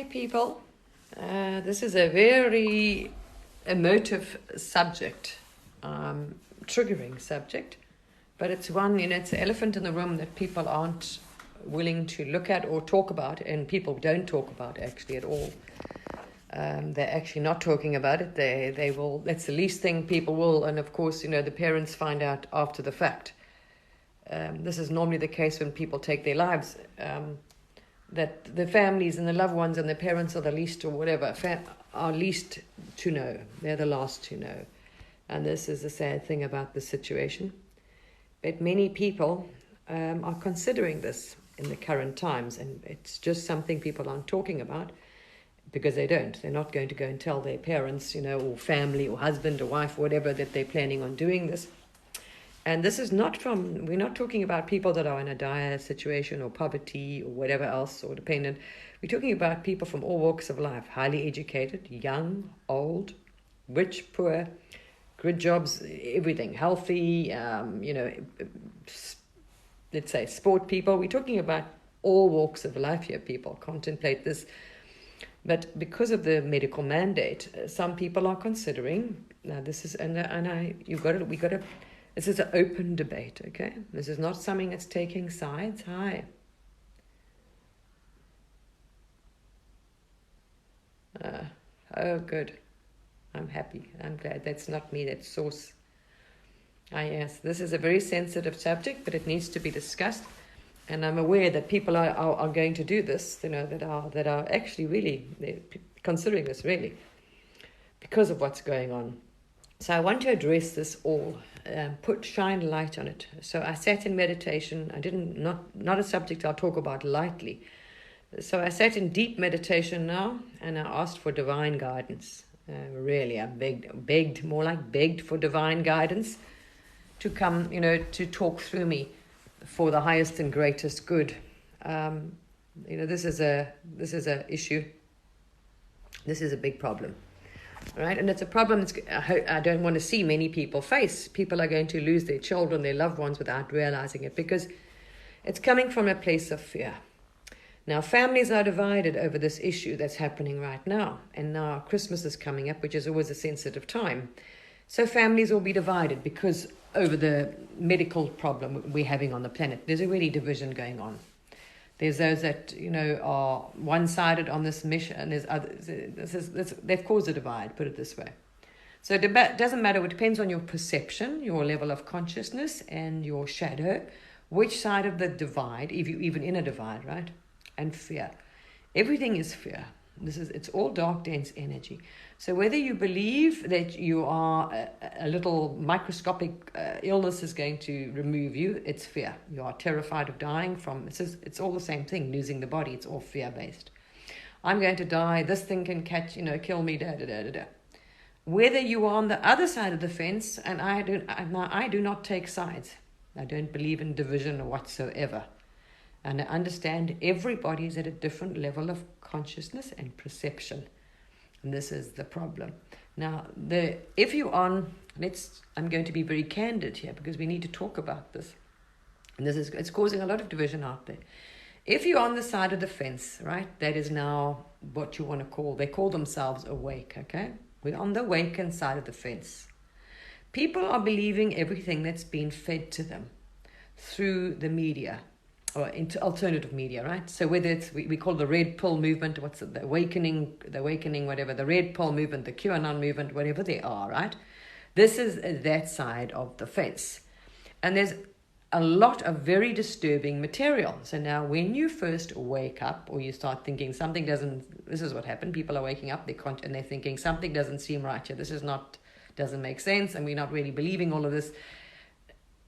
Hi, people. This is a very emotive subject, triggering subject, but it's one, it's the elephant in the room that people aren't willing to look at or talk about, and people don't talk about actually at all. They're actually not talking about it. They will. That's the least thing people will, and of course, the parents find out after the fact. This is normally the case when people take their lives. That the families and the loved ones and the parents are the least, or whatever, are least to know. They're the last to know. And this is the sad thing about the situation. But many people are considering this in the current times, and it's just something people aren't talking about because they don't. They're not going to go and tell their parents, or family or husband or wife or whatever that they're planning on doing this. And this is we're not talking about people that are in a dire situation or poverty or whatever else or dependent. We're talking about people from all walks of life, highly educated, young, old, rich, poor, good jobs, everything, healthy, let's say sport people. We're talking about all walks of life here, people. Contemplate this. But because of the medical mandate, some people are considering, now this is, this is an open debate, okay? This is not something that's taking sides. Hi. Oh, good. I'm happy. I'm glad. That's not me. That's source. Yes. This is a very sensitive subject, but it needs to be discussed. And I'm aware that people are going to do this, that are actually really considering this, really, because of what's going on. So I want to address this all, shine light on it. So I sat in meditation. Not a subject I'll talk about lightly. So I sat in deep meditation now, and I asked for divine guidance. Really, I begged for divine guidance to come, to talk through me for the highest and greatest good. This is a issue. This is a big problem. Right, and it's a problem I don't want to see many people face. People are going to lose their children, their loved ones, without realizing it, because it's coming from a place of fear. Now, families are divided over this issue that's happening right now. And now Christmas is coming up, which is always a sensitive time. So families will be divided because over the medical problem we're having on the planet. There's already division going on. There's those that, are one-sided on this mission, and there's others. They've caused a divide, put it this way. So it doesn't matter. It depends on your perception, your level of consciousness, and your shadow, which side of the divide, if you're even in a divide, right? And fear. Everything is fear. It's all dark, dense energy. So whether you believe that you are a little microscopic illness is going to remove you, it's fear. You are terrified of dying from, it's all the same thing, losing the body. It's all fear-based. I'm going to die, this thing can catch, kill me, da-da-da-da-da. Whether you are on the other side of the fence, and I do not take sides. I don't believe in division whatsoever. And I understand everybody is at a different level of consciousness and perception. And this is the problem. Now, if you're on, I'm going to be very candid here because we need to talk about this. And it's causing a lot of division out there. If you're on the side of the fence, right, that is now what you want to call, they call themselves awake, okay? We're on the awakened side of the fence. People are believing everything that's been fed to them through the media, or into alternative media, right? So whether it's, we call the red pill movement, the awakening, whatever, the red pill movement, the QAnon movement, whatever they are, right? This is that side of the fence. And there's a lot of very disturbing material. So now when you first wake up, or you start thinking this is what happened, people are waking up, and they're thinking something doesn't seem right here. Doesn't make sense, and we're not really believing all of this.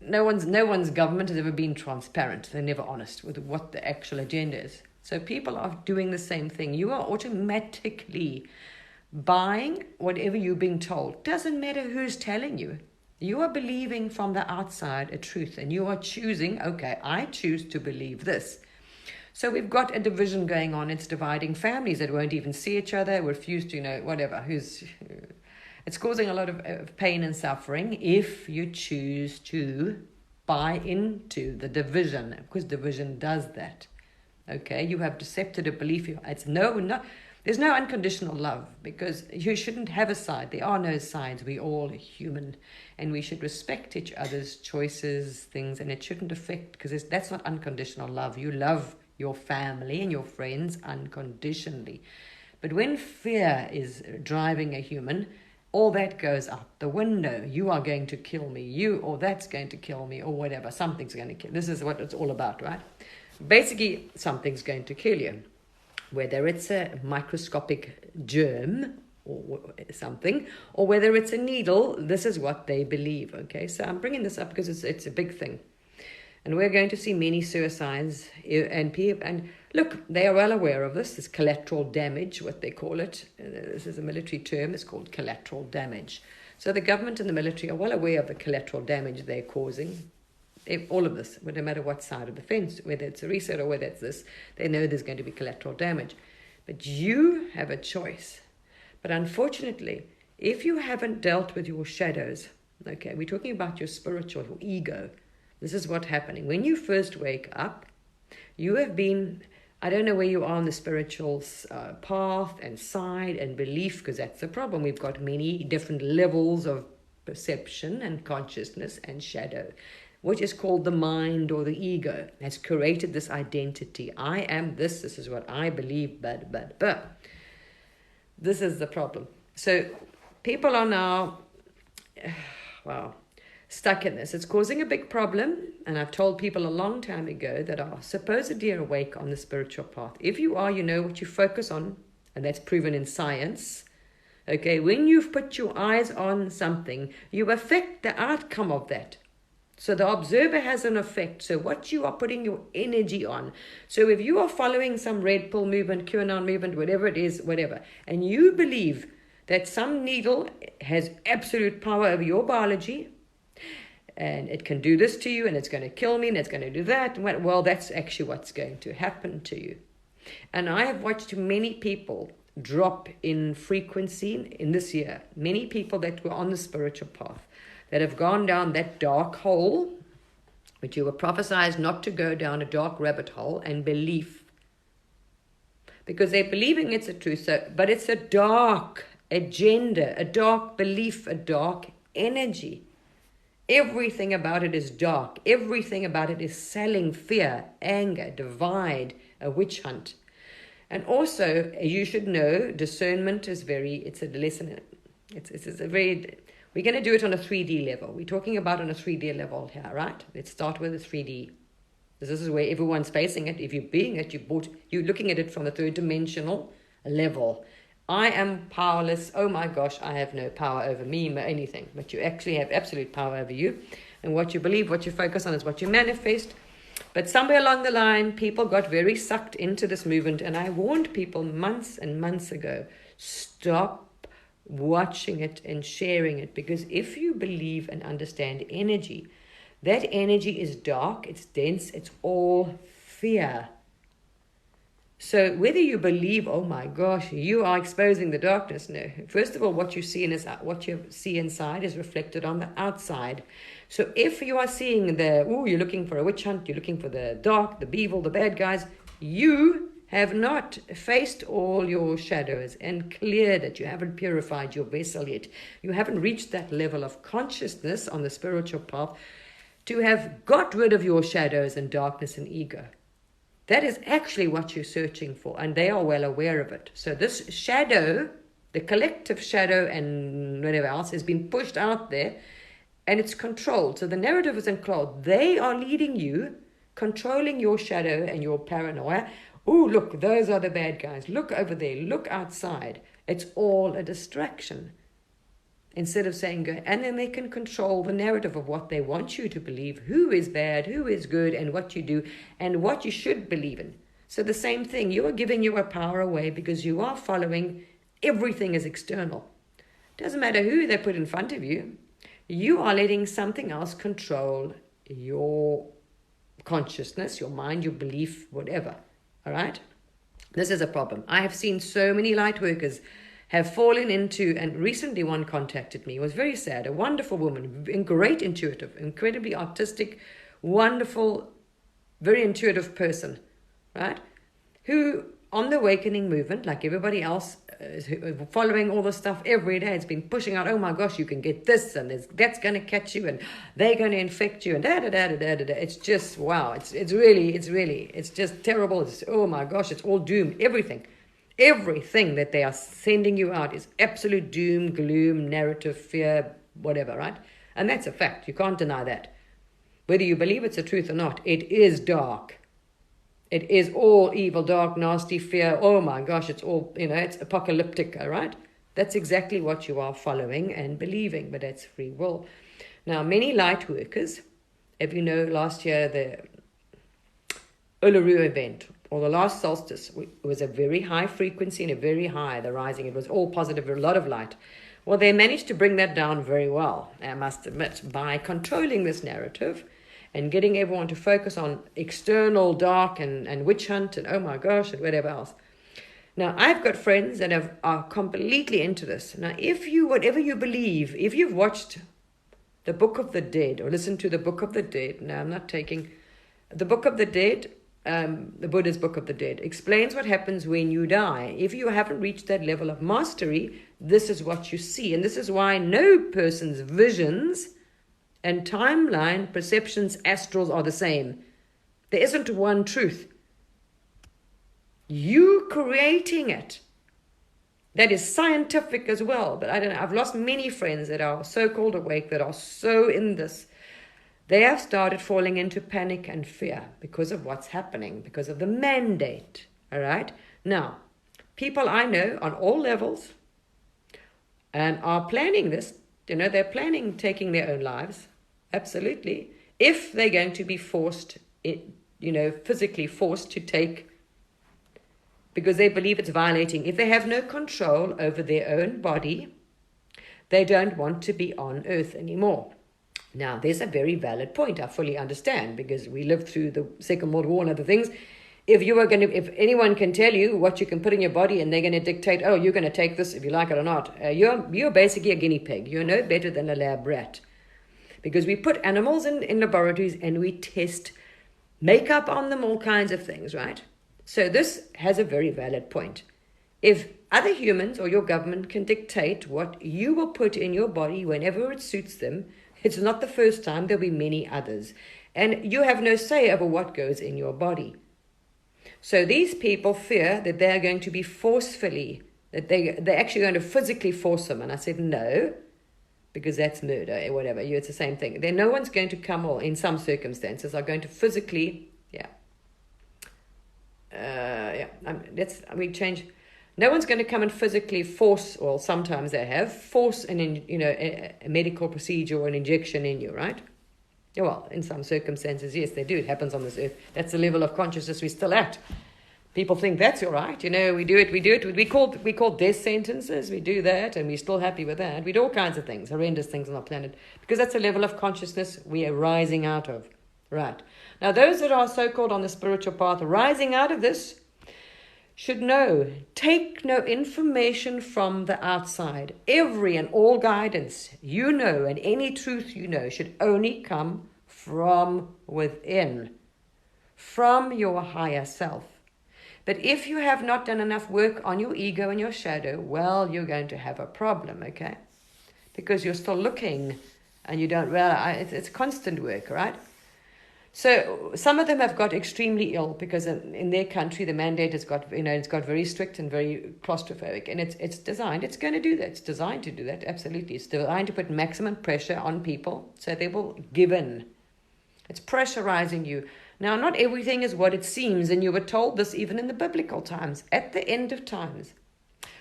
No one's government has ever been transparent. They're never honest with what the actual agenda is. So people are doing the same thing. You are automatically buying whatever you're being told. Doesn't matter who's telling you. You are believing from the outside a truth, and you are choosing, okay, I choose to believe this. So we've got a division going on. It's dividing families that won't even see each other, refuse to, whatever, it's causing a lot of pain and suffering if you choose to buy into the division, because division does that. Okay, you have accepted a belief. It's no, there's no unconditional love, because you shouldn't have a side. There are no sides. We're all human, and we should respect each other's choices, things, and it shouldn't affect, because that's not unconditional love. You love your family and your friends unconditionally. But when fear is driving a human, all that goes out the window. You are going to kill me, or that's going to kill me, or whatever. Something's going to kill. This is what it's all about, right? Basically, something's going to kill you. Whether it's a microscopic germ or something, or whether it's a needle, this is what they believe, okay? So I'm bringing this up because it's a big thing. And we're going to see many suicides, and look, they are well aware of this. This collateral damage, what they call it. This is a military term. It's called collateral damage. So the government and the military are well aware of the collateral damage they're causing. All of this, no matter what side of the fence, whether it's a reset or whether it's this, they know there's going to be collateral damage. But you have a choice. But unfortunately, if you haven't dealt with your shadows, okay, we're talking about your spiritual, your ego. This is what's happening. When you first wake up, you have been, I don't know where you are on the spiritual path and side and belief, because that's the problem. We've got many different levels of perception and consciousness and shadow, which is called the mind or the ego, has created this identity. I am this is what I believe, but. This is the problem. So people are now, stuck in this. It's causing a big problem, and I've told people a long time ago that are supposedly awake on the spiritual path. If you are, you know what you focus on, and that's proven in science. Okay, when you've put your eyes on something, you affect the outcome of that. So the observer has an effect. So what you are putting your energy on. So if you are following some red pill movement, QAnon movement, whatever it is, whatever, and you believe that some needle has absolute power over your biology, and it can do this to you, and it's going to kill me, and it's going to do that, well, that's actually what's going to happen to you. And I have watched many people drop in frequency in this year. Many people that were on the spiritual path, that have gone down that dark hole, which you were prophesied not to go down, a dark rabbit hole, and belief. Because they're believing it's a truth, but it's a dark agenda, a dark belief, a dark energy. Everything about it is dark. Everything about it is selling fear, anger, divide, a witch hunt. And also, you should know, discernment is it's a lesson. It's a very... We're going to do it on a 3D level. We're talking about on a 3D level here, right? Let's start with a 3D. This is where everyone's facing it. If you're being it, you're looking at it from the third dimensional level. I am powerless. Oh my gosh, I have no power over me or anything. But you actually have absolute power over you. And what you believe, what you focus on is what you manifest. But somewhere along the line, people got very sucked into this movement. And I warned people months and months ago, stop watching it and sharing it, because if you believe and understand energy, that energy is dark, it's dense, it's all fear. So whether you believe, oh my gosh, you are exposing the darkness, no. First of all, what you see inside is reflected on the outside. So if you are seeing you're looking for a witch hunt, you're looking for the dark, the evil, the bad guys, you have not faced all your shadows and cleared it. You haven't purified your vessel yet. You haven't reached that level of consciousness on the spiritual path to have got rid of your shadows and darkness and ego. That is actually what you're searching for, and they are well aware of it. So this shadow, the collective shadow and whatever else, has been pushed out there, and it's controlled. So the narrative is controlled. They are leading you, controlling your shadow and your paranoia. Oh, look, those are the bad guys. Look over there. Look outside. It's all a distraction. Instead of saying, and then they can control the narrative of what they want you to believe, who is bad, who is good, and what you do, and what you should believe in. So the same thing, you are giving your power away because you are following everything is external. Doesn't matter who they put in front of you. You are letting something else control your consciousness, your mind, your belief, whatever. All right? This is a problem. I have seen so many light workers have fallen into, and recently one contacted me. It was very sad. A wonderful woman, great intuitive, incredibly artistic, wonderful, very intuitive person, right? who, on the awakening movement, like everybody else, is following all this stuff every day. It's been pushing out, oh my gosh, you can get this, and that's going to catch you, and they're going to infect you, and da da da da da da. It's just, wow, it's just terrible. It's, oh my gosh, it's all doom. Everything that they are sending you out is absolute doom, gloom, narrative, fear, whatever, right? And that's a fact. You can't deny that. Whether you believe it's the truth or not, it is dark. It is all evil, dark, nasty, fear. Oh my gosh, it's all, it's apocalyptic, all right? That's exactly what you are following and believing, but that's free will. Now, many light workers, if you know, last year, the Uluru event, or the last solstice, it was a very high frequency and a very high, the rising. It was all positive, a lot of light. Well, they managed to bring that down very well, I must admit, by controlling this narrative and getting everyone to focus on external dark and witch hunt and oh my gosh and whatever else. Now, I've got friends that are completely into this. Now, whatever you believe, if you've watched the Book of the Dead or listened to the Book of the Dead, now I'm not taking the Book of the Dead, the Buddha's Book of the Dead, explains what happens when you die. If you haven't reached that level of mastery, this is what you see. And this is why no person's visions and timeline, perceptions, astrals are the same. There isn't one truth. You creating it. That is scientific as well. But I don't know. I've lost many friends that are so-called awake, that are so in this. They have started falling into panic and fear because of what's happening, because of the mandate. All right? Now, people I know on all levels and are planning this, they're planning taking their own lives. Absolutely. If they're going to be forced, physically forced to take, because they believe it's violating. If they have no control over their own body, they don't want to be on earth anymore. Now, there's a very valid point. I fully understand, because we lived through the Second World War and other things. If anyone can tell you what you can put in your body and they're going to dictate, oh, you're going to take this if you like it or not, you're basically a guinea pig. You're no better than a lab rat. Because we put animals in laboratories and we test makeup on them, all kinds of things, right? So this has a very valid point. If other humans or your government can dictate what you will put in your body whenever it suits them, it's not the first time, there'll be many others. And you have no say over what goes in your body. So these people fear that they're going to be forcefully, that they're actually going to physically force them. And I said, no, because that's murder or whatever. It's the same thing. Then no one's going to come, or in some circumstances, are going to physically, no one's going to come and physically force, well, sometimes they have, force a medical procedure or an injection in you, right? Well, in some circumstances, yes, they do. It happens on this earth. That's the level of consciousness we're still at. People think that's all right. We do it. We call death sentences. We do that, and we're still happy with that. We do all kinds of things, horrendous things on our planet, because that's a level of consciousness we are rising out of. Right. Now, those that are so-called on the spiritual path, rising out of this, should know, take no information from the outside. Every and all guidance and any truth should only come from within, from your higher self. But if you have not done enough work on your ego and your shadow, well, you're going to have a problem, okay? Because you're still looking and you don't realize it's constant work, right? So some of them have got extremely ill because in their country, the mandate has got, it's got very strict and very claustrophobic. And it's designed, it's going to do that. It's designed to do that, absolutely. It's designed to put maximum pressure on people so they will give in. It's pressurizing you. Now, not everything is what it seems, and you were told this even in the biblical times, at the end of times.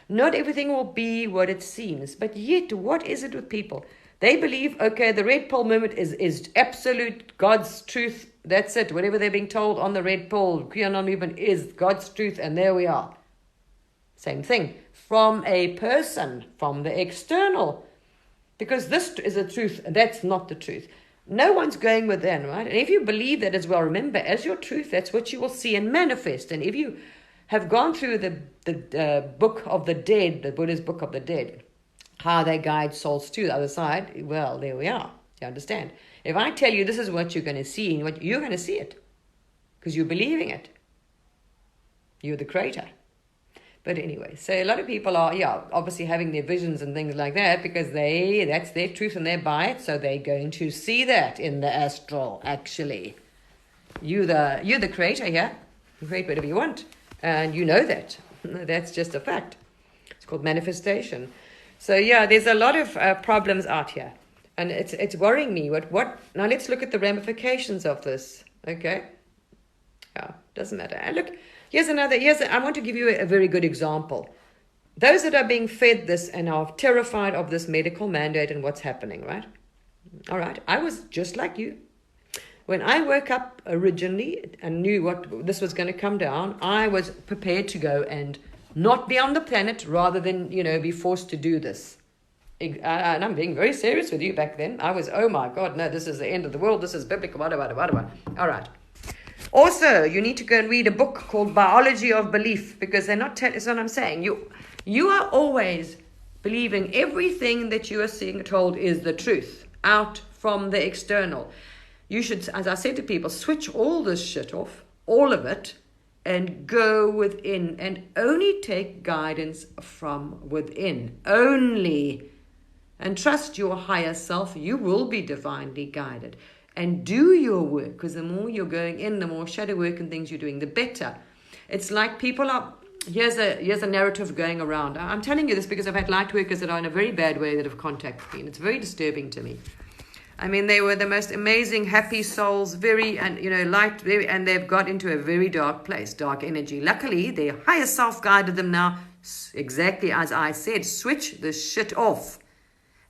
Not everything will be what it seems, but yet, what is it with people? They believe, okay, the red pill movement is absolute God's truth. That's it. Whatever they're being told on the red pill, QAnon movement is God's truth, and there we are. Same thing. From a person, from the external. Because this is the truth, and that's not the truth. No one's going within, right? And if you believe that as well, remember, as your truth, that's what you will see and manifest. And if you have gone through the Book of the Dead, the Buddha's Book of the Dead, how they guide souls to the other side, well, there we are. You understand? If I tell you this is what you're going to see, you're going to see it because you're believing it. You're the creator. But anyway, so a lot of people are, obviously having their visions and things like that because that's their truth and they buy it. So they're going to see that in the astral, actually. You're the creator here. You create whatever you want. And you know that. That's just a fact. It's called manifestation. So there's a lot of problems out here. And it's worrying me. What? Now let's look at the ramifications of this. Okay? Yeah, doesn't matter. And look, I want to give you a very good example. Those that are being fed this and are terrified of this medical mandate and what's happening, right? All right, I was just like you. When I woke up originally and knew what this was going to come down, I was prepared to go and not be on the planet rather than, be forced to do this. And I'm being very serious with you back then. I was, oh my God, no, this is the end of the world. This is biblical, whatever. All right. Also, you need to go and read a book called Biology of Belief because they're not telling. That's what I'm saying. You are always believing everything that you are seeing told is the truth out from the external. You should, as I said to people, switch all this shit off, all of it, and go within and only take guidance from within. Only. And trust your higher self. You will be divinely guided. And do your work, because the more you're going in, the more shadow work and things you're doing, the better. It's like people are, here's a narrative going around. I'm telling you this because I've had light workers that are in a very bad way that have contacted me, and it's very disturbing to me. I mean, they were the most amazing, happy souls, light, and they've got into a very dark place, dark energy. Luckily, their higher self guided them now, exactly as I said, switch this shit off.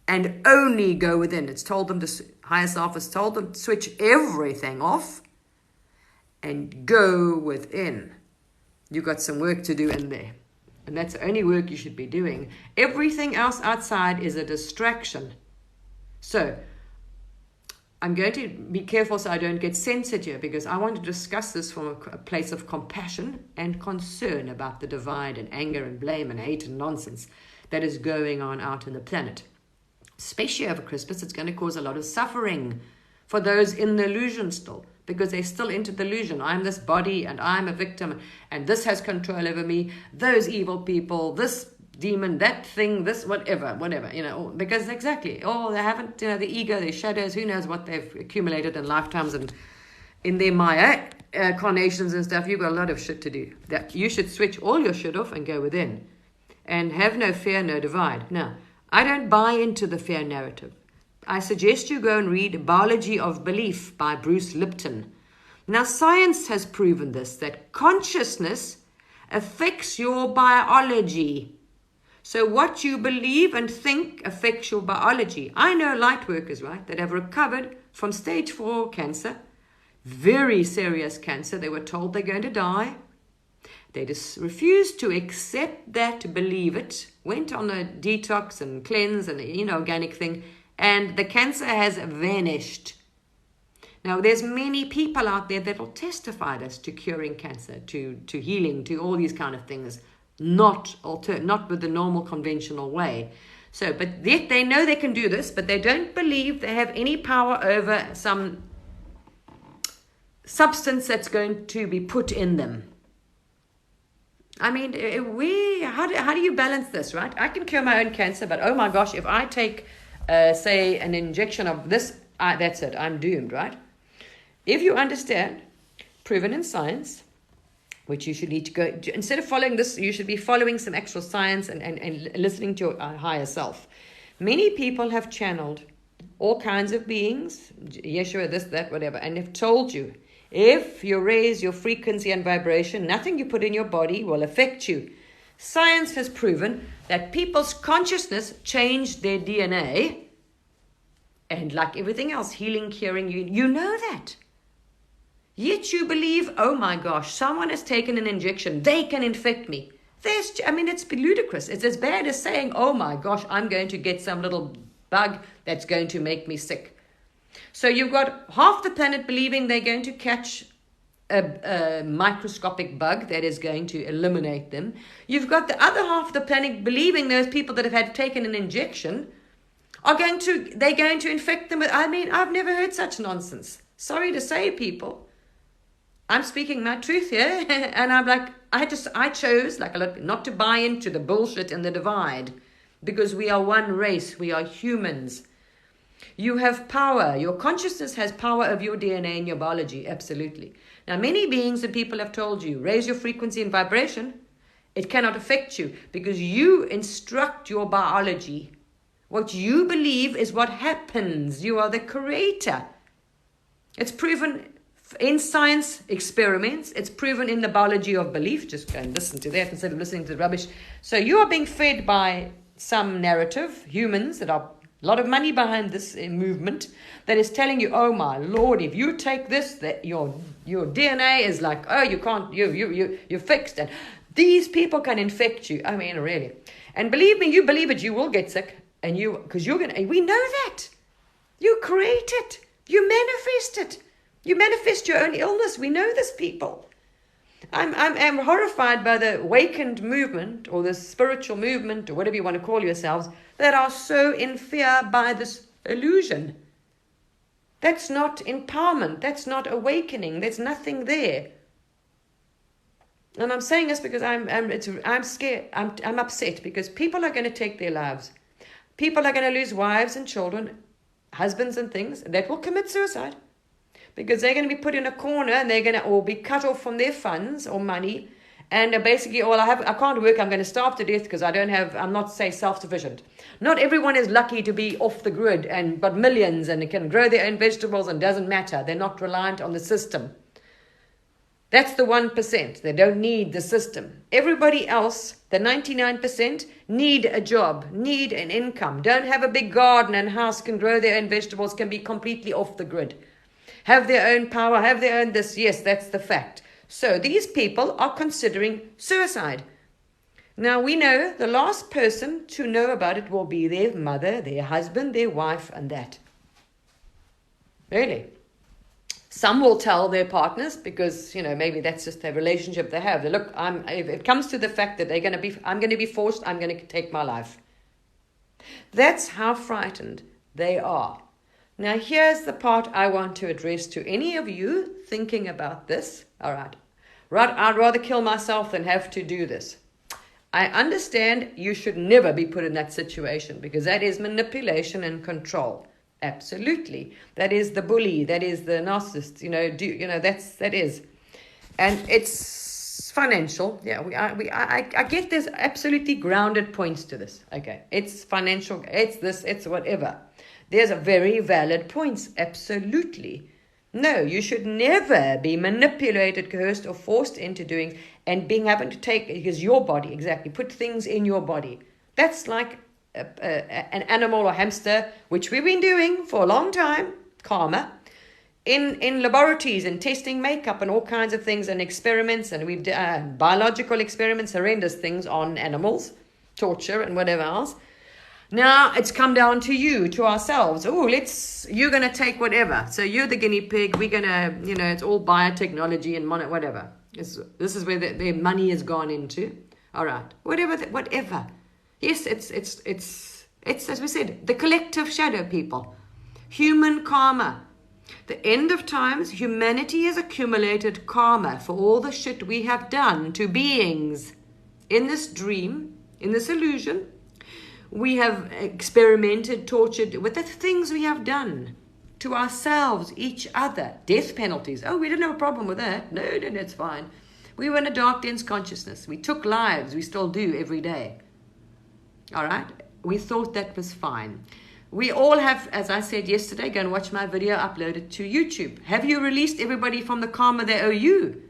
And only go within. It's told them higher self has told them to switch everything off and go within. You've got some work to do in there. And that's the only work you should be doing. Everything else outside is a distraction. So, I'm going to be careful so I don't get censored here because I want to discuss this from a place of compassion and concern about the divide and anger and blame and hate and nonsense that is going on out in the planet. Especially over Christmas, it's going to cause a lot of suffering for those in the illusion still, because they're still into the illusion. I'm this body and I'm a victim and this has control over me, those evil people, this demon, that thing, this whatever, because exactly, they haven't, the ego, their shadows, who knows what they've accumulated in lifetimes and in their Maya carnations and stuff. You've got a lot of shit to do. That you should switch all your shit off and go within and have no fear, no divide. Now, I don't buy into the fear narrative. I suggest you go and read Biology of Belief by Bruce Lipton. Now, science has proven this, that consciousness affects your biology. So what you believe and think affects your biology. I know light workers, right, that have recovered from stage 4 cancer, very serious cancer. They were told they're going to die. They just refused to accept that, believe it, went on a detox and cleanse and organic thing, and the cancer has vanished. Now, there's many people out there that will testify this to curing cancer, to healing, to all these kind of things, not with the normal conventional way. So, but yet they know they can do this, but they don't believe they have any power over some substance that's going to be put in them. I mean, how do you balance this, right? I can cure my own cancer, but oh my gosh, if I take, say, an injection of this, that's it, I'm doomed, right? If you understand, proven in science, which you should need to go, instead of following this, you should be following some actual science and listening to your higher self. Many people have channeled all kinds of beings, Yeshua, this, that, whatever, and have told you, if you raise your frequency and vibration, nothing you put in your body will affect you. Science has proven that people's consciousness changed their DNA. And like everything else, healing, curing, you know that. Yet you believe, oh my gosh, someone has taken an injection, they can infect me. It's ludicrous. It's as bad as saying, oh my gosh, I'm going to get some little bug that's going to make me sick. So you've got half the planet believing they're going to catch a microscopic bug that is going to eliminate them. You've got the other half of the planet believing those people that have had taken an injection they're going to infect them with, I've never heard such nonsense. Sorry to say, people. I'm speaking my truth here. And I'm like, I chose, like a lot, not to buy into the bullshit and the divide, because we are one race. We are humans. You have power. Your consciousness has power of your DNA and your biology. Absolutely. Now, many beings and people have told you, raise your frequency and vibration. It cannot affect you because you instruct your biology. What you believe is what happens. You are the creator. It's proven in science experiments. It's proven in the biology of belief. Just go and listen to that instead of listening to the rubbish. So you are being fed by some narrative, humans that are a lot of money behind this movement, that is telling you, oh my Lord, if you take this, that your DNA is like, oh, you can't, you're fixed. And these people can infect you. I mean, really. And believe me, you believe it, you will get sick. And because you're going to, we know that. You create it. You manifest it. You manifest your own illness. We know this, people. I'm horrified by the awakened movement or the spiritual movement or whatever you want to call yourselves that are so in fear by this illusion. That's not empowerment. That's not awakening. There's nothing there. And I'm saying this because I'm scared. I'm upset because people are going to take their lives. People are going to lose wives and children, husbands and things that will commit suicide. Because they're going to be put in a corner and they're going to all be cut off from their funds or money. And basically, I can't work, I'm going to starve to death because I'm not, say, self-sufficient. Not everyone is lucky to be off the grid and got millions and can grow their own vegetables and doesn't matter. They're not reliant on the system. That's the 1%. They don't need the system. Everybody else, the 99%, need a job, need an income, don't have a big garden and house, can grow their own vegetables, can be completely off the grid. Have their own power, have their own this. Yes, that's the fact. So these people are considering suicide. Now we know the last person to know about it will be their mother, their husband, their wife, and that. Really. Some will tell their partners because, maybe that's just their relationship they have. They look, if it comes to the fact that I'm going to be forced, I'm going to take my life. That's how frightened they are. Now, here's the part I want to address to any of you thinking about this. All right. I'd rather kill myself than have to do this. I understand you should never be put in that situation because that is manipulation and control. Absolutely. That is the bully. That is the narcissist. That is. And it's financial. Yeah, I get there's absolutely grounded points to this. Okay. It's financial. It's this. It's whatever. There's a very valid points. Absolutely. No, you should never be manipulated, coerced, or forced into doing and having to take, because your body, exactly, put things in your body. That's like an animal or hamster, which we've been doing for a long time, karma, in laboratories and testing makeup and all kinds of things and experiments. And we've done biological experiments, horrendous things on animals, torture and whatever else. Now it's come down to you, to ourselves. Oh, you're going to take whatever. So you're the guinea pig. We're going to, it's all biotechnology and whatever. This is where their money has gone into. All right. Whatever. Yes, it's as we said, the collective shadow people. Human karma. The end of times, humanity has accumulated karma for all the shit we have done to beings in this dream, in this illusion. We have experimented, tortured with the things we have done to ourselves, each other. Death penalties. Oh, we didn't have a problem with that. No, it's fine. We were in a dark, dense consciousness. We took lives. We still do every day. All right? We thought that was fine. We all have, as I said yesterday, go and watch my video uploaded to YouTube. Have you released everybody from the karma they owe you?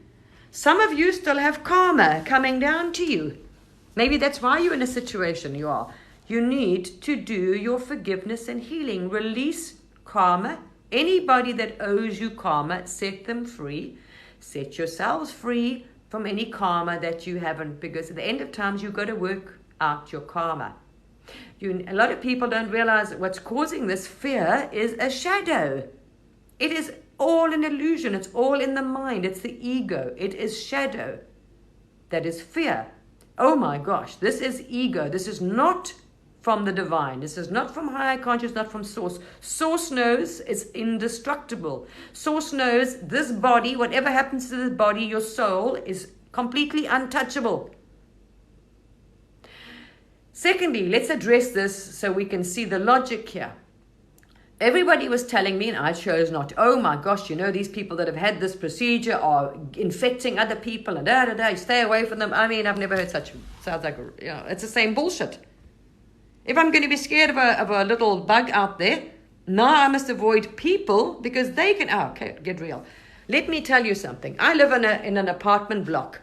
Some of you still have karma coming down to you. Maybe that's why you're in a situation you are. You need to do your forgiveness and healing. Release karma. Anybody that owes you karma, set them free. Set yourselves free from any karma that you haven't, because at the end of times, you've got to work out your karma. A lot of people don't realize that what's causing this fear is a shadow. It is all an illusion. It's all in the mind. It's the ego. It is shadow. That is fear. Oh my gosh, this is ego. This is not from the divine. This is not from higher conscious, not from source. Source knows it's indestructible. Source knows this body, whatever happens to this body, your soul, is completely untouchable. Secondly, let's address this so we can see the logic here. Everybody was telling me, and I chose not to, oh my gosh, you know, these people that have had this procedure are infecting other people and you stay away from them. I mean, I've never heard such, sounds like, you know, it's the same bullshit. If I'm going to be scared of a little bug out there, now I must avoid people because they can, okay, get real. Let me tell you something. I live in an apartment block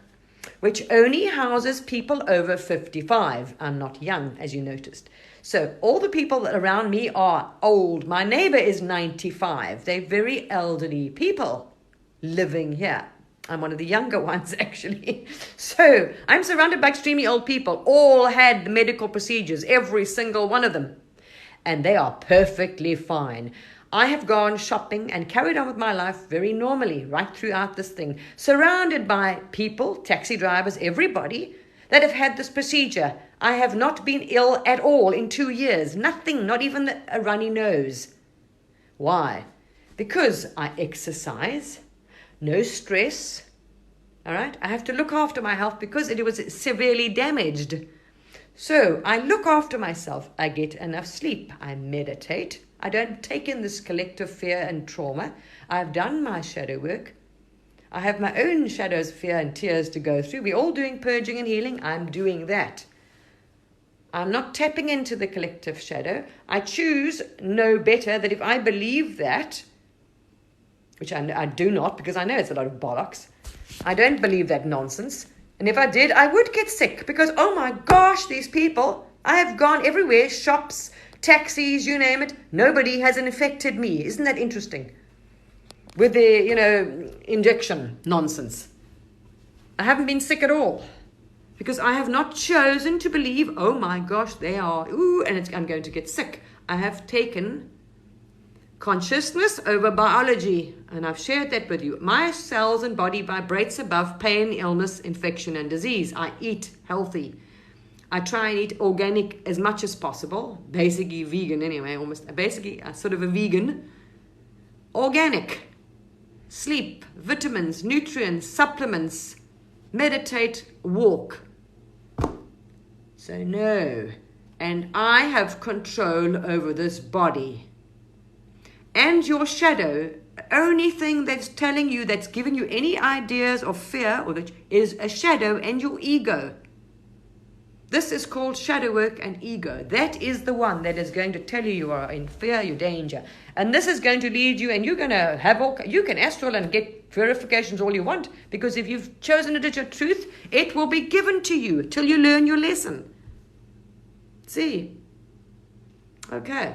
which only houses people over 55. I'm not young, as you noticed. So all the people around me are old. My neighbor is 95. They're very elderly people living here. I'm one of the younger ones, actually. So I'm surrounded by extremely old people. All had medical procedures, every single one of them. And they are perfectly fine. I have gone shopping and carried on with my life very normally right throughout this thing, surrounded by people, taxi drivers, everybody that have had this procedure. I have not been ill at all in 2 years. Nothing, not even a runny nose. Why? Because I exercise, no stress. All right? I have to look after my health because it was severely damaged. So I look after myself. I get enough sleep. I meditate. I don't take in this collective fear and trauma. I've done my shadow work. I have my own shadows, fear and tears to go through. We're all doing purging and healing. I'm doing that. I'm not tapping into the collective shadow. I choose no better that if I believe that, which I do not because I know it's a lot of bollocks. I don't believe that nonsense. And if I did, I would get sick because, oh my gosh, these people, I have gone everywhere, shops, taxis, you name it. Nobody has infected me. Isn't that interesting? With the, injection nonsense. I haven't been sick at all. Because I have not chosen to believe, oh my gosh, they are, I'm going to get sick. I have taken consciousness over biology. And I've shared that with you. My cells and body vibrates above pain, illness, infection, and disease. I eat healthy. I try and eat organic as much as possible. Basically vegan anyway, almost. Basically sort of a vegan. Organic. Sleep, vitamins, nutrients, supplements. Meditate, walk. So no. And I have control over this body. And your shadow, the only thing that's telling you, that's giving you any ideas of fear, or that is a shadow and your ego. This is called shadow work and ego. That is the one that is going to tell you you are in fear, you're danger. And this is going to lead you, and you're going to have you can astral and get verifications all you want, because if you've chosen it as your truth, it will be given to you till you learn your lesson. See? Okay.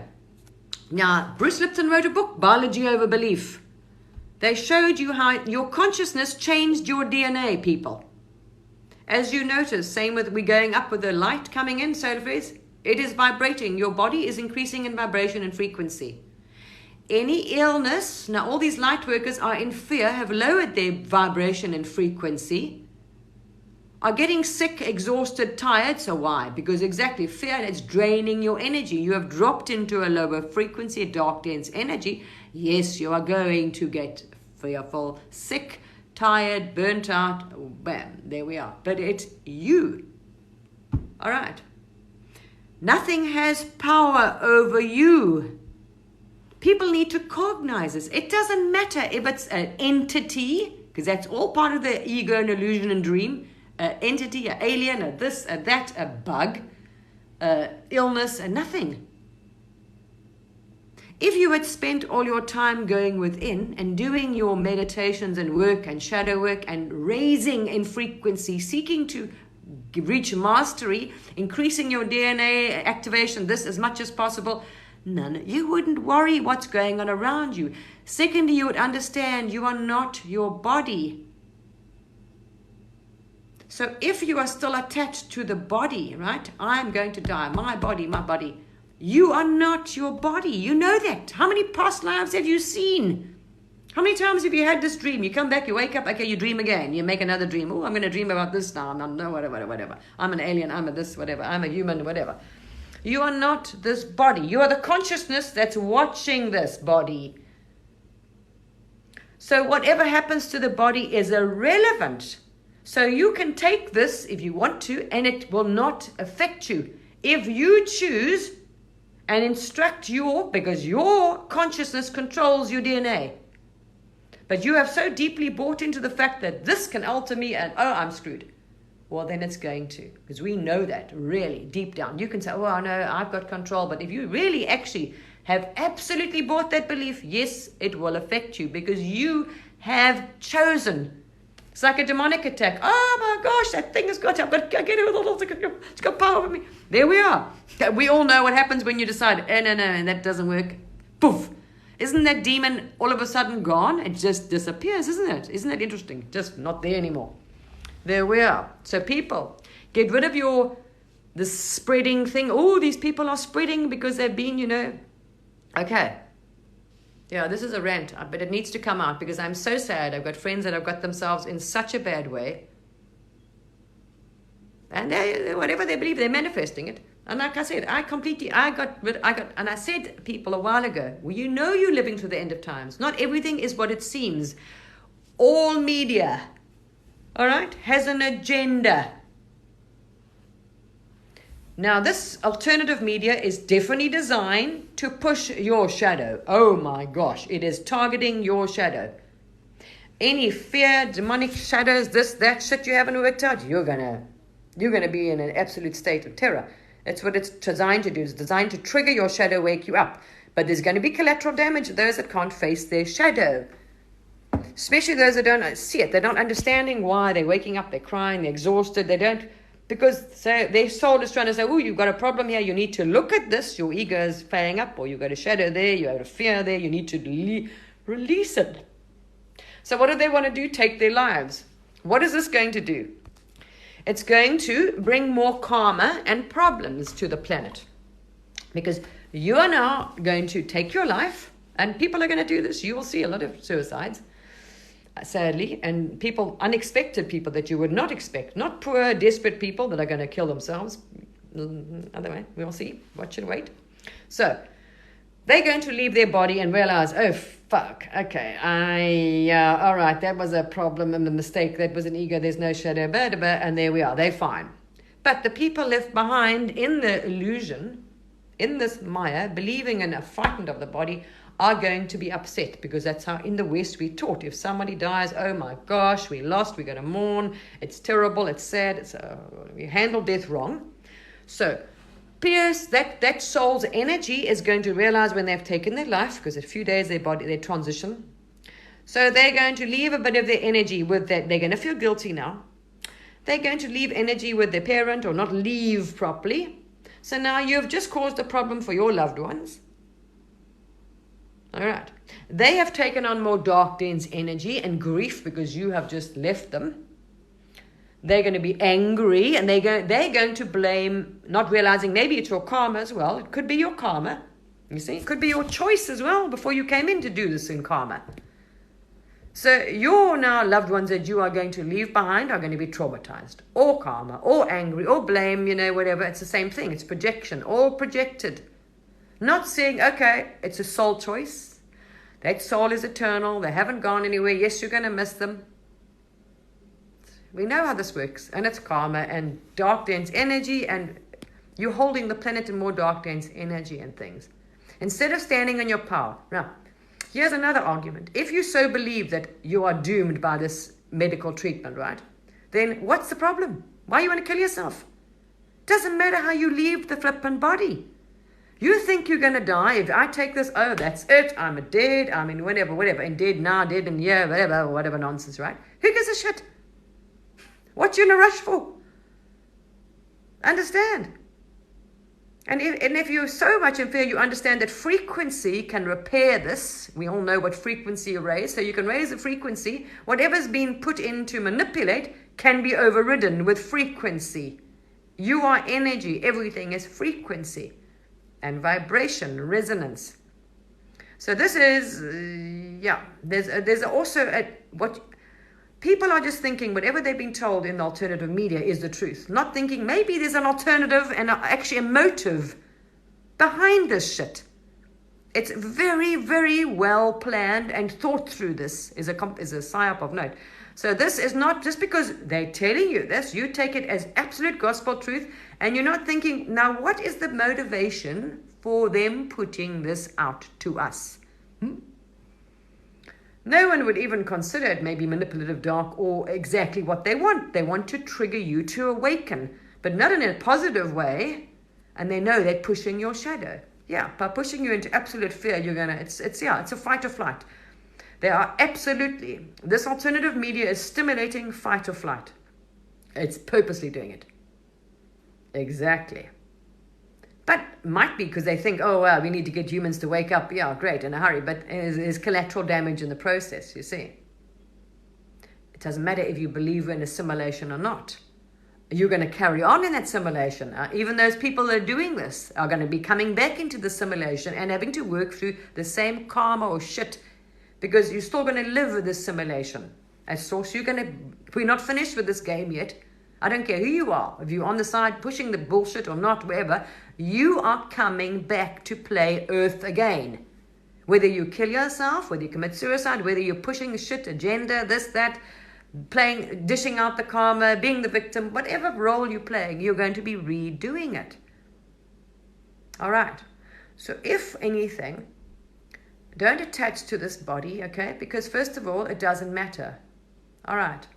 Now, Bruce Lipton wrote a book, Biology Over Belief. They showed you how your consciousness changed your DNA, people. As you notice, same with we going up with the light coming in, solar flares, it is vibrating. Your body is increasing in vibration and frequency. Any illness, now all these light workers are in fear, have lowered their vibration and frequency, are getting sick, exhausted, tired. So why? Because exactly fear, it's draining your energy. You have dropped into a lower frequency, a dark, dense energy. Yes, you are going to get fearful, sick, tired, burnt out. Bam, there we are. But it's you. All right. Nothing has power over you. People need to cognize this. It doesn't matter if it's an entity, because that's all part of the ego and illusion and dream. An entity, an alien, a this, a that, a bug, illness, and nothing. If you had spent all your time going within and doing your meditations and work and shadow work and raising in frequency, seeking to reach mastery, increasing your DNA activation, this as much as possible, you wouldn't worry what's going on around you. Secondly, you would understand you are not your body. So if you are still attached to the body, right? I'm going to die, my body, my body. You are not your body. You know that. How many past lives have you seen? How many times have you had this dream? You come back, you wake up, okay, you dream again. You make another dream. Oh, I'm going to dream about this now. No, whatever. I'm an alien, I'm a this, whatever. I'm a human, whatever. You are not this body. You are the consciousness that's watching this body. So whatever happens to the body is irrelevant. So you can take this if you want to, and it will not affect you. If you choose and instruct because your consciousness controls your DNA. But you have so deeply bought into the fact that this can alter me and, oh, I'm screwed. Well, then it's going to. Because we know that, really, deep down. You can say, oh, no, I've got control. But if you really actually have absolutely bought that belief, yes, it will affect you. Because you have chosen. It's like a demonic attack. Oh, my gosh, that thing has got, I've got to get it with all, it's got power over me. There we are. We all know what happens when you decide, oh, no, and that doesn't work. Poof. Isn't that demon all of a sudden gone? It just disappears, isn't it? Isn't that interesting? Just not there anymore. There we are. So people, get rid of this spreading thing. Oh, these people are spreading because they've been, Okay. Yeah, this is a rant, but it needs to come out because I'm so sad. I've got friends that have got themselves in such a bad way. And whatever they believe, they're manifesting it. And like I said, and I said to people a while ago, well, you're living through the end of times. Not everything is what it seems. All media, all right, has an agenda. Now, this alternative media is definitely designed to push your shadow. Oh my gosh, it is targeting your shadow. Any fear, demonic shadows, this, that shit you haven't worked out, you're gonna be in an absolute state of terror. That's what it's designed to do. It's designed to trigger your shadow, wake you up. But there's going to be collateral damage to those that can't face their shadow. Especially those that don't see it. They're not understanding why. They're waking up, they're crying, they're exhausted. They don't, because their soul is trying to say, oh, you've got a problem here. You need to look at this. Your ego is failing up, or you've got a shadow there. You have a fear there. You need to release it. So what do they want to do? Take their lives. What is this going to do? It's going to bring more karma and problems to the planet. Because you are now going to take your life, and people are going to do this. You will see a lot of suicides, sadly, and unexpected people that you would not expect. Not poor, desperate people that are going to kill themselves. Other way, we'll see. Watch and wait. So, they're going to leave their body and realize, oh, fuck, okay, all right, that was a problem and a mistake, that was an ego, there's no shadow, and there we are, they're fine. But the people left behind in the illusion, in this Maya, believing and are frightened of the body, are going to be upset, because that's how in the West we're taught. If somebody dies, oh my gosh, we lost, we got to mourn, it's terrible, it's sad, we handle death wrong. So, Pierce, that soul's energy is going to realize when they've taken their life, because in a few days they transition. So they're going to leave a bit of their energy with that. They're going to feel guilty now. They're going to leave energy with their parent or not leave properly. So now you've just caused a problem for your loved ones. All right. They have taken on more dark, dense energy and grief because you have just left them. They're going to be angry, and they're going to blame, not realizing maybe it's your karma as well. It could be your karma. You see, it could be your choice as well before you came in to do this in karma. So your now loved ones that you are going to leave behind are going to be traumatized, or karma, or angry, or blame, whatever. It's the same thing. It's projection, all projected. Not saying, okay, it's a soul choice. That soul is eternal. They haven't gone anywhere. Yes, you're going to miss them. We know how this works, and it's karma and dark dense energy, and you're holding the planet in more dark dense energy and things. Instead of standing on your power. Now, here's another argument. If you so believe that you are doomed by this medical treatment, right, then what's the problem? Why you want to kill yourself? Doesn't matter how you leave the flippant body. You think you're going to die. If I take this, oh, that's it. I'm dead. I mean, whatever. And dead now, dead in yeah, whatever nonsense, right? Who gives a shit? What you in a rush for? Understand. And if you're so much in fear, you understand that frequency can repair this. We all know what frequency raise. So you can raise the frequency. Whatever's been put in to manipulate can be overridden with frequency. You are energy. Everything is frequency and vibration, resonance. So this is, there's also what people are just thinking whatever they've been told in the alternative media is the truth. Not thinking maybe there's an alternative and actually a motive behind this shit. It's very, very well planned and thought through. This is a psyop of note. So this is not just because they're telling you this, you take it as absolute gospel truth, and you're not thinking, now what is the motivation for them putting this out to us? No one would even consider it maybe manipulative, dark, or exactly what they want. They want to trigger you to awaken, but not in a positive way, and they know they're pushing your shadow. Yeah, by pushing you into absolute fear, it's a fight or flight. They are absolutely, this alternative media is stimulating fight or flight. It's purposely doing it. Exactly. But might be because they think, oh, well, we need to get humans to wake up. Yeah, great, in a hurry. But there's collateral damage in the process, you see. It doesn't matter if you believe in assimilation or not. You're going to carry on in that simulation. Even those people that are doing this are going to be coming back into the simulation and having to work through the same karma or shit, because you're still going to live with this simulation. As source, we're not finished with this game yet. I don't care who you are. If you're on the side pushing the bullshit or not, wherever, you are coming back to play Earth again. Whether you kill yourself, whether you commit suicide, whether you're pushing the shit agenda, this, that, dishing out the karma, being the victim, whatever role you're playing, you're going to be redoing it. All right. So if anything, don't attach to this body, okay? Because first of all, it doesn't matter. All right.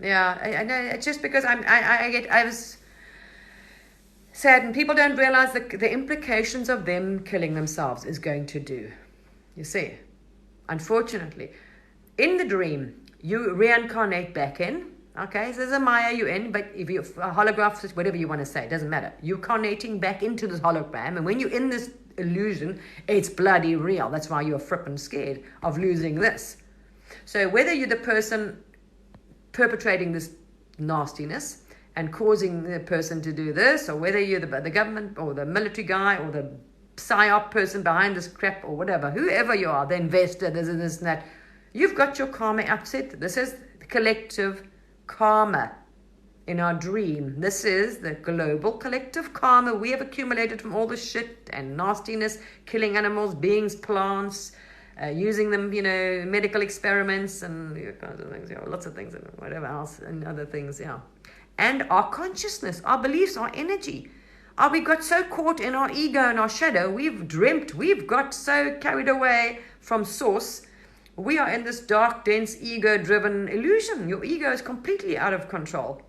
Yeah, I know. It's just because I was saddened. People don't realize the implications of them killing themselves is going to do. You see, unfortunately, in the dream, you reincarnate back in. Okay, so there's a Maya you're in, but if you're a holograph, whatever you want to say, it doesn't matter. You're carnating back into this hologram, and when you're in this illusion, it's bloody real. That's why you're frippin' scared of losing this. So whether you're the person perpetrating this nastiness and causing the person to do this, or whether you're the government or the military guy or the psyop person behind this crap or whatever, whoever you are, the investor, this and that, you've got your karma upset. This is the collective karma in our dream. This is the global collective karma we have accumulated from all this shit and nastiness, killing animals, beings, plants, using them, medical experiments and kinds of things, lots of things and whatever else and other things, And our consciousness, our beliefs, our energy. We got so caught in our ego and our shadow, we've got so carried away from source. We are in this dark, dense, ego-driven illusion. Your ego is completely out of control.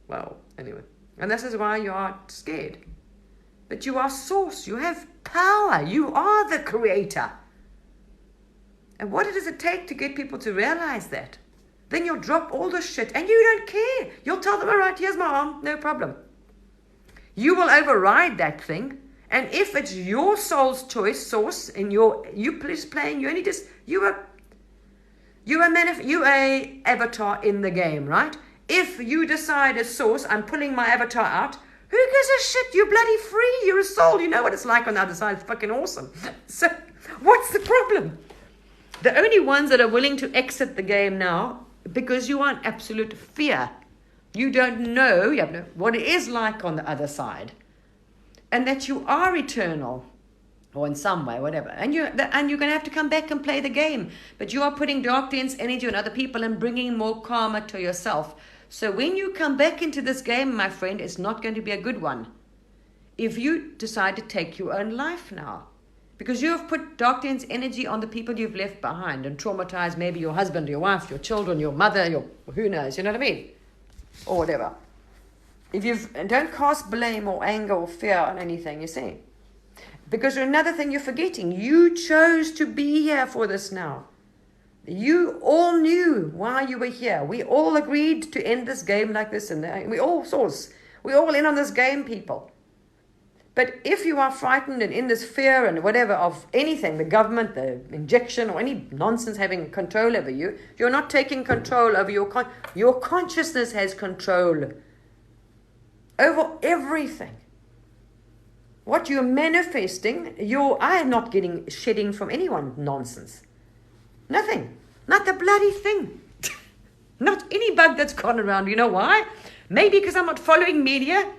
Well, anyway. And this is why you are scared. But you are source. You have power. You are the creator. And what does it take to get people to realize that? Then you'll drop all this shit and you don't care. You'll tell them, all right, here's my arm. No problem. You will override that thing. And if it's your soul's choice, source, and you just playing, you a avatar in the game, right? If you decide as source, I'm pulling my avatar out, who gives a shit? You're bloody free. You're a soul. You know what it's like on the other side. It's fucking awesome. So what's the problem? The only ones that are willing to exit the game now, because you are in absolute fear. You don't know what it is like on the other side. And that you are eternal, or in some way, whatever. And you're going to have to come back and play the game. But you are putting dark, dense energy on other people and bringing more karma to yourself. So when you come back into this game, my friend, it's not going to be a good one. If you decide to take your own life now. Because you have put dark, dense energy on the people you've left behind and traumatized maybe your husband, your wife, your children, your mother, who knows, you know what I mean? Or whatever. Don't cast blame or anger or fear on anything, you see. Because another thing you're forgetting, you chose to be here for this now. You all knew why you were here. We all agreed to end this game like this, and we're all in on this game, people. But if you are frightened and in this fear and whatever of anything, the government, the injection, or any nonsense having control over you, you're not taking control over your consciousness has control over everything. What you're manifesting, I am not getting shedding from anyone nonsense. Nothing. Not the bloody thing. Not any bug that's gone around. You know why? Maybe because I'm not following media.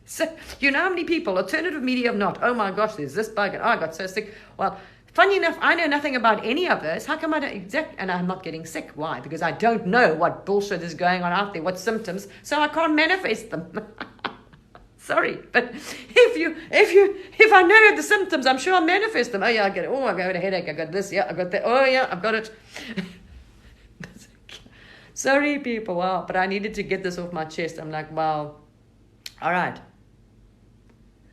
So, you know how many people, alternative media have not, oh my gosh, there's this bug, and oh, I got so sick. Well, funny enough, I know nothing about any of this. How come I don't, and I'm not getting sick? Why? Because I don't know what bullshit is going on out there, what symptoms, so I can't manifest them. Sorry, but if I know the symptoms, I'm sure I'll manifest them. Oh yeah, I get it. Oh, I got a headache. I got this. Yeah, I got that. Oh yeah, I've got it. Sorry, people. Wow, but I needed to get this off my chest. I'm like, wow. All right.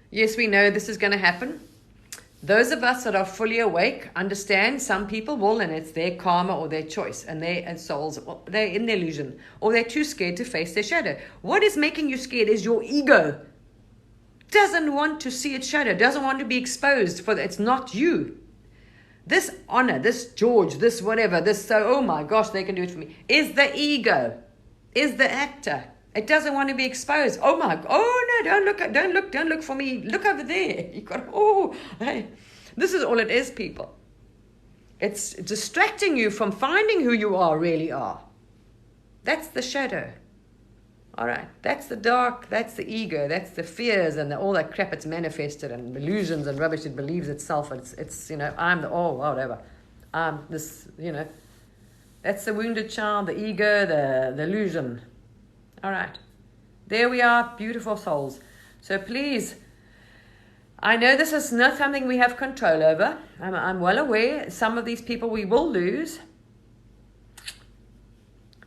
Yes, we know this is going to happen. Those of us that are fully awake understand some people will, and it's their karma or their choice, and their souls, they're in the illusion, or they're too scared to face their shadow. What is making you scared is your ego. Doesn't want to see its shadow, doesn't want to be exposed for it's not you. This honor, this George, this whatever, this so, oh my gosh, they can do it for me, is the ego, is the actor. It doesn't want to be exposed. Oh my, oh no, don't look for me. Look over there. You got, oh, hey. This is all it is, people. It's distracting you from finding who you really are. That's the shadow. All right, that's the dark, that's the ego, that's the fears and all that crap it's manifested and illusions and rubbish it believes itself. It's I'm the, oh, whatever. This, that's the wounded child, the ego, the illusion. All right, there we are, beautiful souls. So please, I know this is not something we have control over. I'm well aware some of these people we will lose.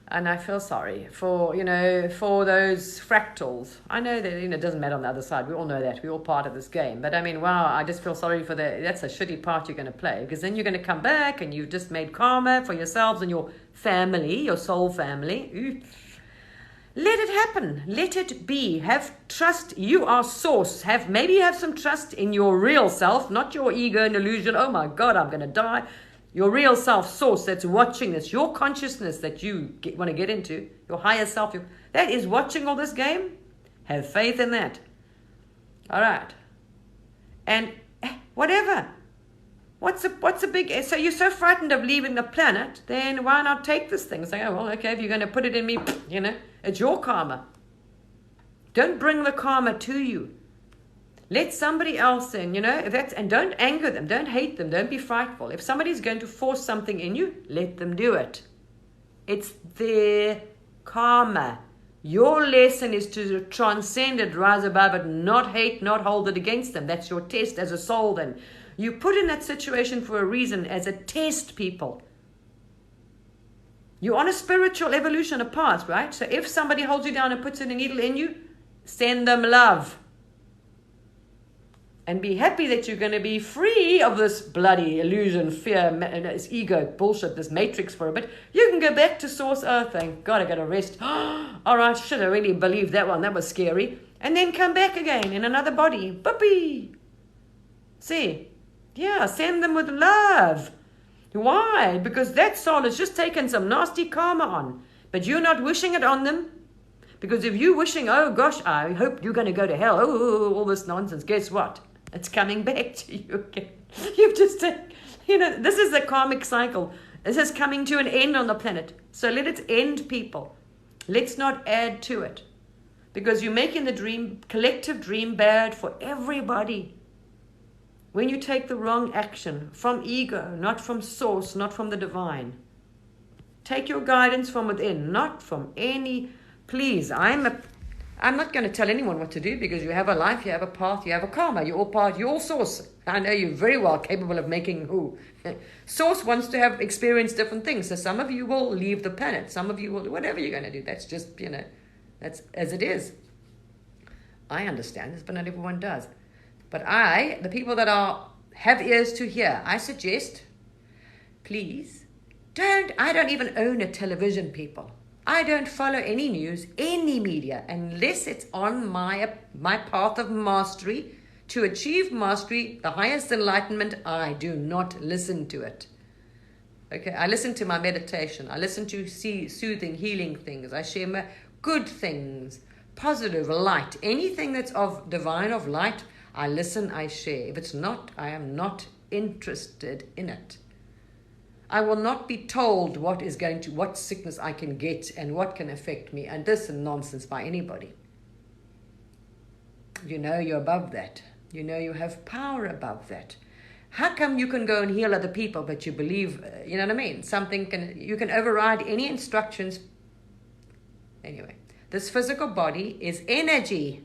And I feel sorry for those fractals. I know that, it doesn't matter on the other side. We all know that. We're all part of this game. But I mean, wow, I just feel sorry for that's a shitty part you're going to play. Because then you're going to come back and you've just made karma for yourselves and your family, your soul family. Ooh. Let it happen. Let it be. Have trust. You are source. Maybe have some trust in your real self, not your ego and illusion. Oh my God, I'm going to die. Your real self, source, that's watching this, your consciousness that you want to get into, your higher self, that is watching all this game. Have faith in that. All right. And whatever. What's a big, so you're so frightened of leaving the planet, then why not take this thing? Say, oh, well, okay, if you're going to put it in me, it's your karma. Don't bring the karma to you. Let somebody else in, and don't anger them, don't hate them, don't be frightful. If somebody's going to force something in you, let them do it. It's their karma. Your lesson is to transcend it, rise above it, not hate, not hold it against them. That's your test as a soul then. You put in that situation for a reason, as a test, people. You're on a spiritual evolution, a path, right? So if somebody holds you down and puts in a needle in you, send them love. And be happy that you're going to be free of this bloody illusion, fear, this ego bullshit, this matrix for a bit. You can go back to source. Oh, thank God, I got a rest. All right, shit, I really believed that one. That was scary. And then come back again in another body. Boopy. See? Yeah, send them with love. Why? Because that soul has just taken some nasty karma on. But you're not wishing it on them. Because if you're wishing, oh gosh, I hope you're going to go to hell. Oh, all this nonsense. Guess what? It's coming back to you again. You've just, this is the karmic cycle. This is coming to an end on the planet. So let it end, people. Let's not add to it. Because you're making the collective dream bad for everybody. When you take the wrong action from ego, not from source, not from the divine. Take your guidance from within, not from any, please, I'm not going to tell anyone what to do, because you have a life, you have a path, you have a karma, you're all part, you're all source. I know you're very well capable of making who. Source wants to have experienced different things. So some of you will leave the planet. Some of you will do whatever you're going to do. That's just, that's as it is. I understand this, but not everyone does. But the people that have ears to hear, I suggest, please, I don't even own a television, people. I don't follow any news, any media, unless it's on my path of mastery. To achieve mastery, the highest enlightenment, I do not listen to it. Okay, I listen to my meditation. I listen to soothing, healing things. I share my good things, positive, light. Anything that's of divine, of light, I listen, I share. If it's not, I am not interested in it. I will not be told what sickness I can get and what can affect me, and this is nonsense by anybody. You know you're above that. You know you have power above that. How come you can go and heal other people, but you believe, you know what I mean? You can override any instructions. Anyway, this physical body is energy.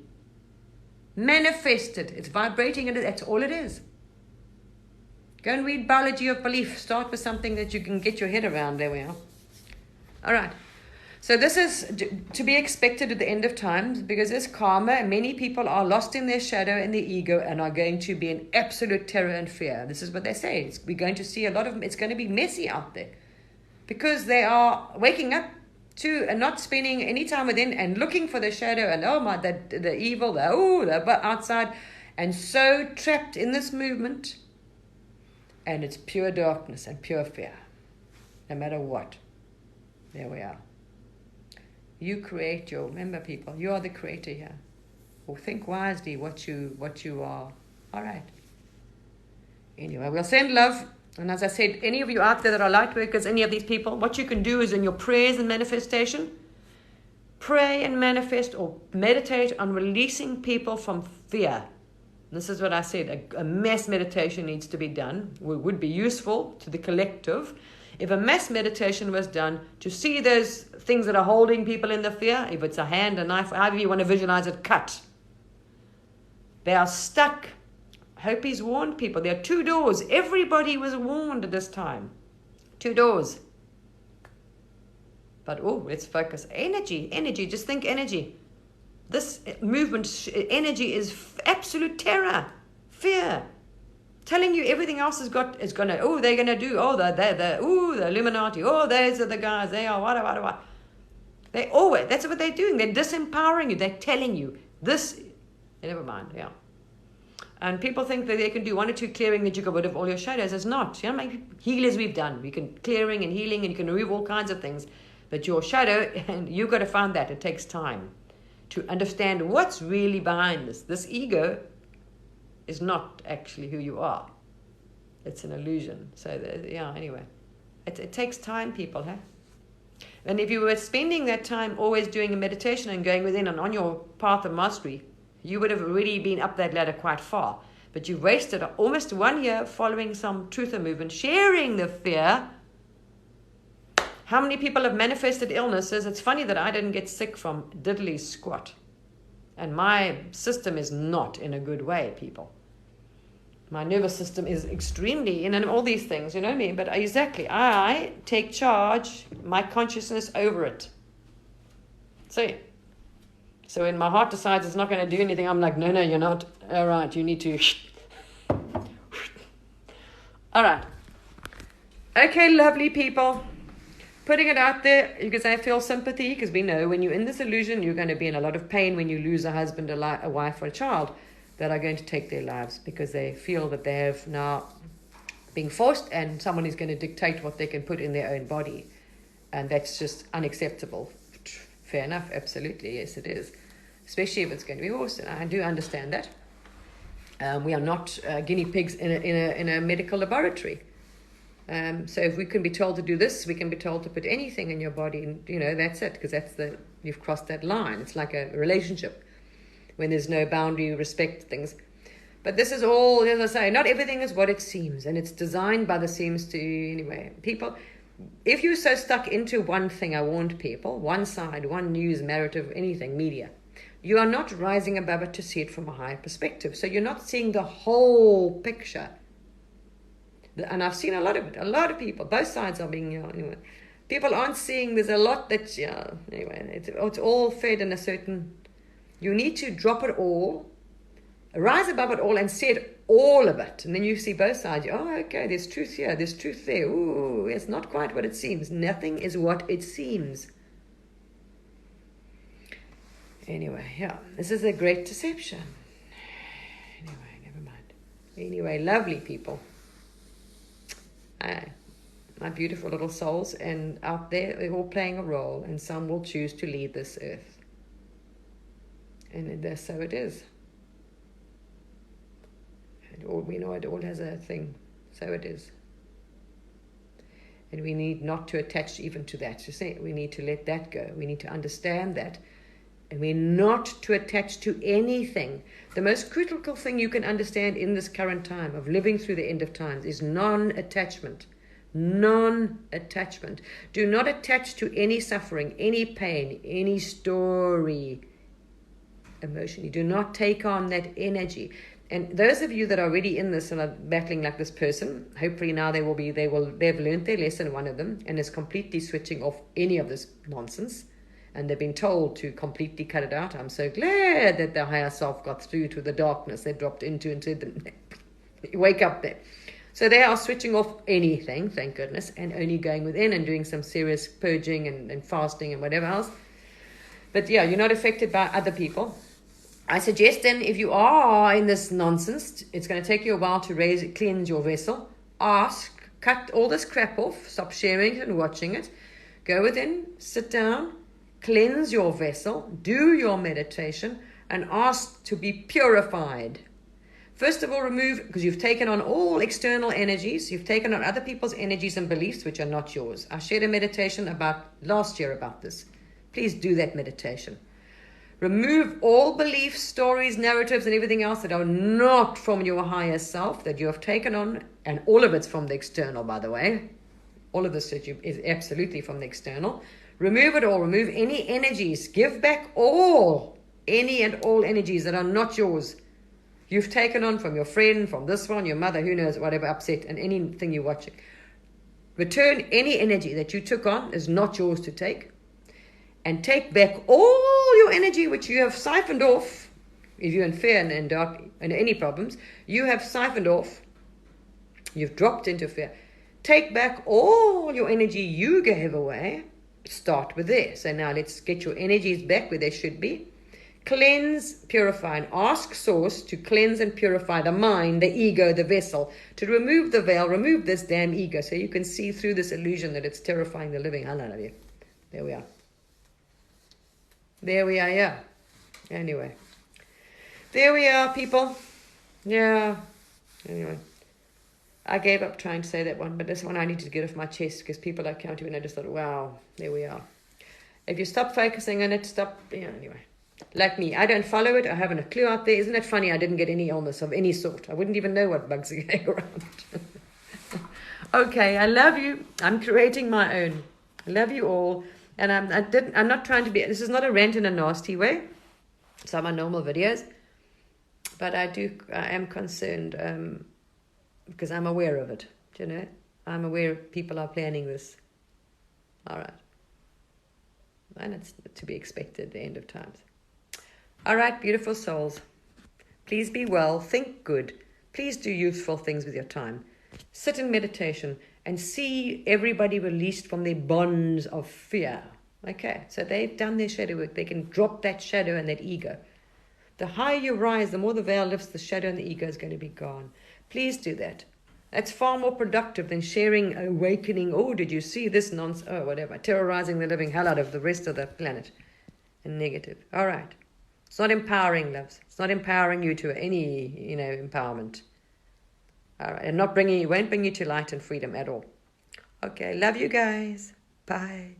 Manifested. It's vibrating, and that's all it is. Go and read Biology of Belief. Start with something that you can get your head around. There we are. All right. So this is to be expected at the end of times, because there's karma, and many people are lost in their shadow and their ego and are going to be in absolute terror and fear. This is what they say. We're going to see it's going to be messy out there, because they are waking up to and not spending any time within and looking for the shadow and the evil, the outside, and so trapped in this movement, and it's pure darkness and pure fear, no matter what. There we are. You create remember people, you are the creator here. Or think wisely what you are. All right. Anyway, we'll send love. And as I said, any of you out there that are light workers, any of these people, what you can do is in your prayers and manifestation, pray and manifest or meditate on releasing people from fear. This is what I said, a mass meditation needs to be done. It would be useful to the collective if a mass meditation was done to see those things that are holding people in the fear, if it's a hand, a knife, however you want to visualize it, cut. They are stuck. Hope he's warned people. There are 2 doors. Everybody was warned at this time. 2 doors. But, let's focus. Energy. Just think energy. This movement, energy is absolute terror, fear. Telling you everything else they're going to do, the Illuminati, those are the guys, they are, what. That's what they're doing. They're disempowering you. They're telling you this, never mind, yeah. And people think that they can do 1 or 2 clearing that you get rid of all your shadows. It's not. You know, maybe healers we've done. We can clearing and healing, and you can remove all kinds of things. But your shadow, and you've got to find that. It takes time to understand what's really behind this. This ego is not actually who you are. It's an illusion. So, anyway. It takes time, people, huh? And if you were spending that time always doing a meditation and going within and on your path of mastery, you would have already been up that ladder quite far. But you've wasted almost 1 year following some truther movement, sharing the fear. How many people have manifested illnesses? It's funny that I didn't get sick from diddly squat. And my system is not in a good way, people. My nervous system is extremely in and all these things, you know me. But exactly, I take charge, my consciousness over it. See? So when my heart decides it's not going to do anything, I'm like, no, you're not. All right, you need to. All right. Okay, lovely people. Putting it out there, because I feel sympathy, because we know when you're in this illusion, you're going to be in a lot of pain when you lose a husband, a wife, or a child that are going to take their lives because they feel that they have now been forced and someone is going to dictate what they can put in their own body. And that's just unacceptable. Fair enough, absolutely, yes it is. Especially if it's going to be forced, and I do understand that. We are not guinea pigs in a medical laboratory. So if we can be told to do this, we can be told to put anything in your body, and that's it, because you've crossed that line. It's like a relationship when there's no boundary, respect things. But this is all, as I say, not everything is what it seems, and it's designed by the seams to, anyway. People, if you're so stuck into one thing, I warned people, one side, one news, narrative, anything, media, you are not rising above it to see it from a higher perspective. So you're not seeing the whole picture. And I've seen a lot of it. A lot of people, both sides are being, anyway. People aren't seeing, there's a lot that, anyway, it's all fed in a certain, you need to drop it all, rise above it all and see all of it. And then you see both sides. Okay, there's truth here, there's truth there. Ooh, it's not quite what it seems. Nothing is what it seems. Anyway, this is a great deception. Anyway, never mind. Anyway, lovely people. My beautiful little souls, and out there, they're all playing a role, and some will choose to lead this earth. And so it is. We know it all has a thing. So it is. And we need not to attach even to that. We need to let that go. We need to understand that And we're not to attach to anything. The most critical thing you can understand in this current time of living through the end of times is non-attachment. Non-attachment. Do not attach to any suffering, any pain, any story, emotion. You do not take on that energy. And those of you that are already in this and are battling like this person, hopefully now they've learned their lesson, one of them, and is completely switching off any of this nonsense. And they've been told to completely cut it out. I'm so glad that the higher self got through to the darkness they dropped into and said, wake up there. So they are switching off anything, thank goodness, and only going within and doing some serious purging and fasting and whatever else. But yeah, you're not affected by other people. I suggest then, if you are in this nonsense, it's going to take you a while to cleanse your vessel. Ask, cut all this crap off, stop sharing it and watching it. Go within, sit down, cleanse your vessel, do your meditation, and ask to be purified. First of all, remove, because you've taken on all external energies, you've taken on other people's energies and beliefs which are not yours. I shared a meditation last year about this. Please do that meditation. Remove all beliefs, stories, narratives, and everything else that are not from your higher self that you have taken on, and all of it's from the external, by the way. All of this is absolutely from the external. Remove it all. Remove any energies. Give back any and all energies that are not yours. You've taken on from your friend, from this one, your mother, who knows, whatever, upset, and anything you're watching. Return any energy that you took on is not yours to take. And take back all your energy which you have siphoned off. If you're in fear and doubt and any problems, you have siphoned off. You've dropped into fear. Take back all your energy you gave away. Start with there. So now let's get your energies back where they should be. Cleanse, purify, and ask Source to cleanse and purify the mind, the ego, the vessel, to remove the veil, remove this damn ego so you can see through this illusion that it's terrifying the living hell out of you. There we are. There we are, yeah. Anyway. There we are, people. Yeah. Anyway. I gave up trying to say that one, but this one I need to get off my chest because people are counting and I just thought, wow, there we are. If you stop focusing on it, anyway. Like me, I don't follow it. I haven't a clue out there. Isn't it funny? I didn't get any illness of any sort. I wouldn't even know what bugs are going around. Okay, I love you. I'm creating my own. I love you all. And I'm not trying to be, this is not a rant in a nasty way. Some are normal videos. But I am concerned because I'm aware of it. Do you know? I'm aware people are planning this. All right. And it's to be expected at the end of times. All right, beautiful souls. Please be well. Think good. Please do useful things with your time. Sit in meditation and see everybody released from their bonds of fear. Okay, so they've done their shadow work. They can drop that shadow and that ego. The higher you rise, the more the veil lifts, the shadow and the ego is going to be gone. Please do that. That's far more productive than sharing awakening. Oh, did you see this nonsense? Oh, whatever. Terrorizing the living hell out of the rest of the planet. And negative. All right. It's not empowering, loves. It's not empowering you to any, empowerment. All right. And won't bring you to light and freedom at all. Okay. Love you guys. Bye.